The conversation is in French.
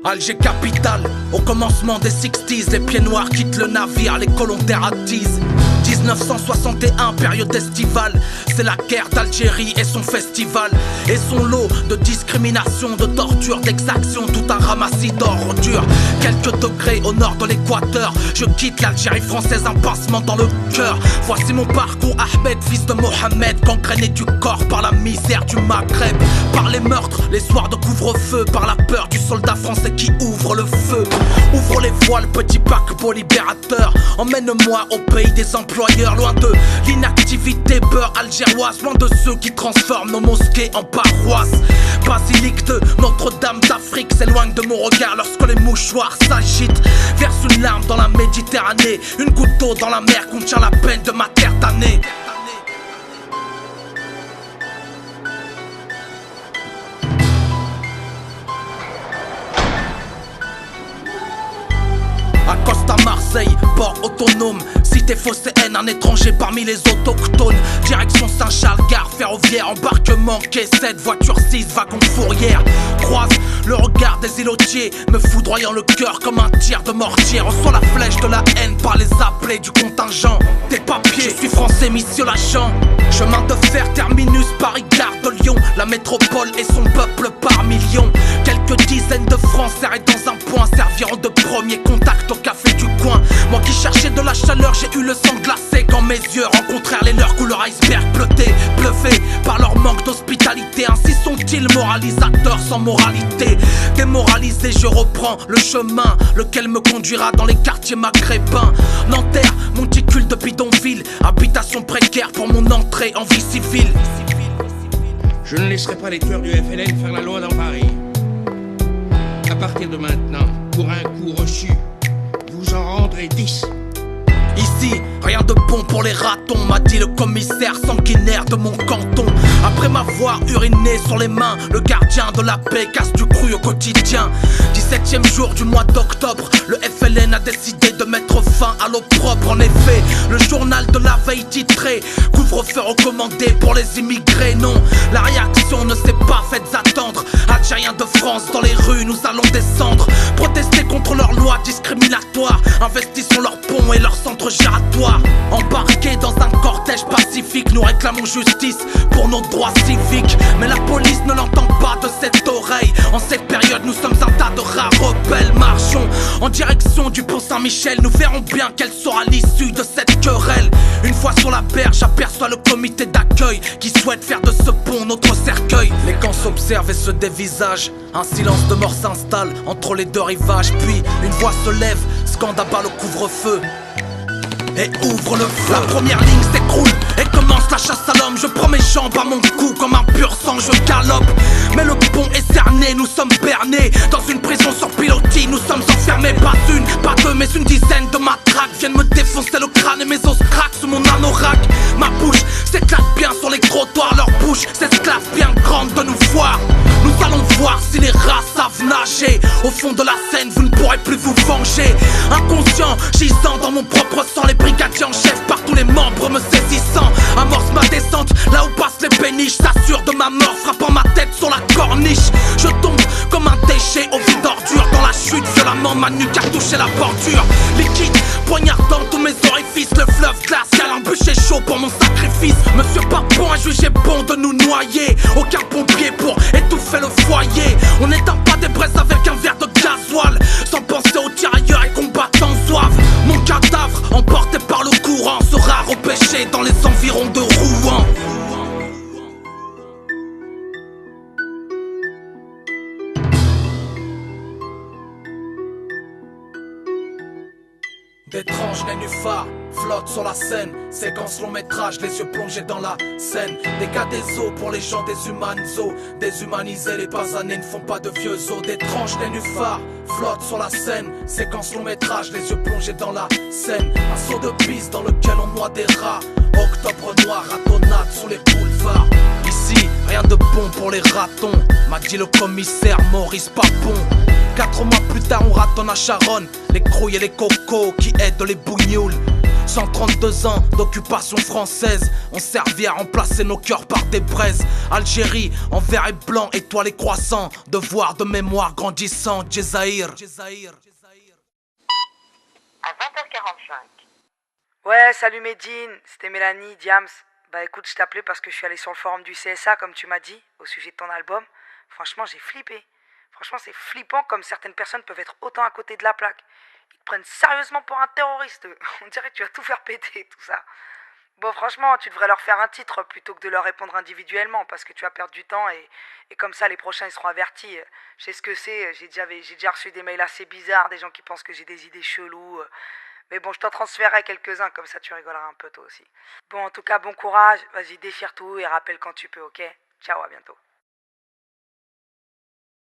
Alger capitale, au commencement des 60s, les pieds noirs quittent le navire, les colontaires attisent. 1961, période estivale, c'est la guerre d'Algérie et son festival. Et son lot de discrimination, de torture, d'exaction, tout un ramassis d'ordures. Quelques degrés au nord de l'équateur, je quitte l'Algérie française, un pincement dans le cœur. Voici mon parcours, Ahmed, fils de Mohamed, gangréné du corps par la misère du Maghreb, par les meurtres, les soirs de couvre-feu, par la peur du soldat français qui ouvre le feu. Ouvre les voiles, petit paquebot libérateur, emmène-moi au pays des employeurs, loin de l'inactivité beurre algéroise, loin de ceux qui transforment nos mosquées en paroisses. Basilique de Notre-Dame d'Afrique s'éloigne de mon regard lorsque les mouchoirs s'agitent. Verse une larme dans la Méditerranée, une goutte d'eau dans la mer contient la peine de ma terre damnée. Accoste à Marseille, port autonome, cité phocéenne, un étranger parmi les autochtones. Direction Saint-Charles, gare ferroviaire, embarquement quai 7, voiture 6, wagon fourrière. Croise le regard des îlotiers, me foudroyant le cœur comme un tir de mortier. Reçois la flèche de la haine par les appelés du contingent. Des papiers, je suis français, mission l'agent. Chemin de fer, terminus, Paris, gare de Lyon. La métropole et son peuple par millions. Quelques dizaines de francs serrés dans un point serviront de premier contact au café du coin. Moi qui cherchais de la chaleur, j'ai eu le sang glacé quand mes yeux rencontrèrent les leurs couleur iceberg bleuté, bluffé par leur manque d'hospitalité. Ainsi sont-ils moralisateurs sans moralité. Démoralisé, je reprends le chemin, lequel me conduira dans les quartiers maghrébins. Nanterre, monticule de bidonville, habitation précaire pour mon entrée en vie civile. Je ne laisserai pas les tueurs du FLN faire la loi dans Paris. À partir de maintenant, pour un coup reçu, vous en rendrez 10. Ici, rien de bon pour les ratons, m'a dit le commissaire sanguinaire de mon canton. Après m'avoir uriné sur les mains, le gardien de la paix casse du cru au quotidien. 17e jour du mois d'octobre, le FLN a décidé de mettre fin à l'opprobre. En effet, le journal de la veille titré couvre-feu recommandé pour les immigrés. Non, la réaction ne s'est pas faite attendre. Algériens de France dans les rues, nous allons descendre, protester contre leurs lois discriminatoires. Investissons leurs ponts et leurs centres giratoires. Embarqués dans un cortège pacifique, nous réclamons justice pour nos droits civiques. Mais la police ne l'entend pas de cette oreille. En cette période, nous sommes un tas de rares rebelles. Marchons en direction du pont Saint-Michel, nous verrons bien quelle sera l'issue de cette querelle. Une fois sur la berge, j'aperçois le comité d'accueil qui souhaite faire de ce pont notre cercueil. Les camps s'observent et se dévisagent. Un silence de mort s'installe entre les deux rivages. Puis une voix se lève, scande à bas le couvre-feu et ouvre le feu. La première ligne s'écroule et commence la chasse à l'homme. Je prends mes jambes à mon cou comme un pur sang, je galope. Mais le pont est cerné, nous sommes bernés dans une prison sur pilotis, nous sommes enfermés. Pas une, pas deux, mais une dizaine de matraques viennent me défoncer le crâne et mes os craquent sous mon anorak. Ma bouche s'éclate bien sur les trottoirs, leur bouche s'esclave bien grande de nous voir. Nous allons voir si les rats savent nager. Au fond de la Seine, vous ne pourrez plus vous venger. Inconscient, gisant dans mon propre sang, les brigadiers en chef par tous les membres me saisissant. Amorce ma descente, là où passent les péniches, s'assure de ma mort, frappant ma tête sur la corniche. Je tombe comme un déchet au vide d'ordure. Dans la chute, violemment, ma nuque a touché la bordure. Liquide, poignardant tous mes orifices. Le fleuve glacial, un bûcher chaud pour mon sacrifice. Monsieur Papon a jugé bon de nous noyer. Aucun pompier pour étouffer le foyer. On n'éteint pas des braises avec un verre de gasoil, sans penser aux tirailleurs et combattants zouaves. Mon cadavre, emporté par le courant, sera repêché dans les environs de Rouen. D'étranges nénuphars flottent sur la scène. Séquence long métrage, les yeux plongés dans la scène. Des cas des os pour les gens déshumanisés. Déshumanisés, les basanés ne font pas de vieux os. D'étranges nénuphars flottent sur la scène. Séquence long métrage, les yeux plongés dans la scène. Un saut de piste dans lequel on noie des rats. Octobre noir, ratonnade sous les boulevards. Ici, rien de bon pour les ratons, m'a dit le commissaire Maurice Papon. 4 mois plus tard, on ratonne à Charonne les crouilles et les cocos qui aident les bougnoules. 132 ans d'occupation française ont servi à remplacer nos cœurs par des braises. Algérie en vert et blanc, étoilé croissant, devoir de mémoire grandissant. Djezaïr. À 20h45. Ouais, salut Medine, c'était Mélanie, Diams. Bah écoute, je t'appelais parce que je suis allé sur le forum du CSA, comme tu m'as dit, au sujet de ton album. Franchement, j'ai flippé. Franchement, c'est flippant comme certaines personnes peuvent être autant à côté de la plaque. Ils te prennent sérieusement pour un terroriste. On dirait que tu vas tout faire péter, tout ça. Bon, franchement, tu devrais leur faire un titre plutôt que de leur répondre individuellement parce que tu vas perdre du temps et comme ça, les prochains, ils seront avertis. Je sais ce que c'est, j'ai déjà reçu des mails assez bizarres, des gens qui pensent que j'ai des idées cheloues. Mais bon, je t'en transférerai quelques-uns, comme ça tu rigoleras un peu toi aussi. Bon, en tout cas, bon courage, vas-y, déchire tout et rappelle quand tu peux, ok? Ciao, à bientôt.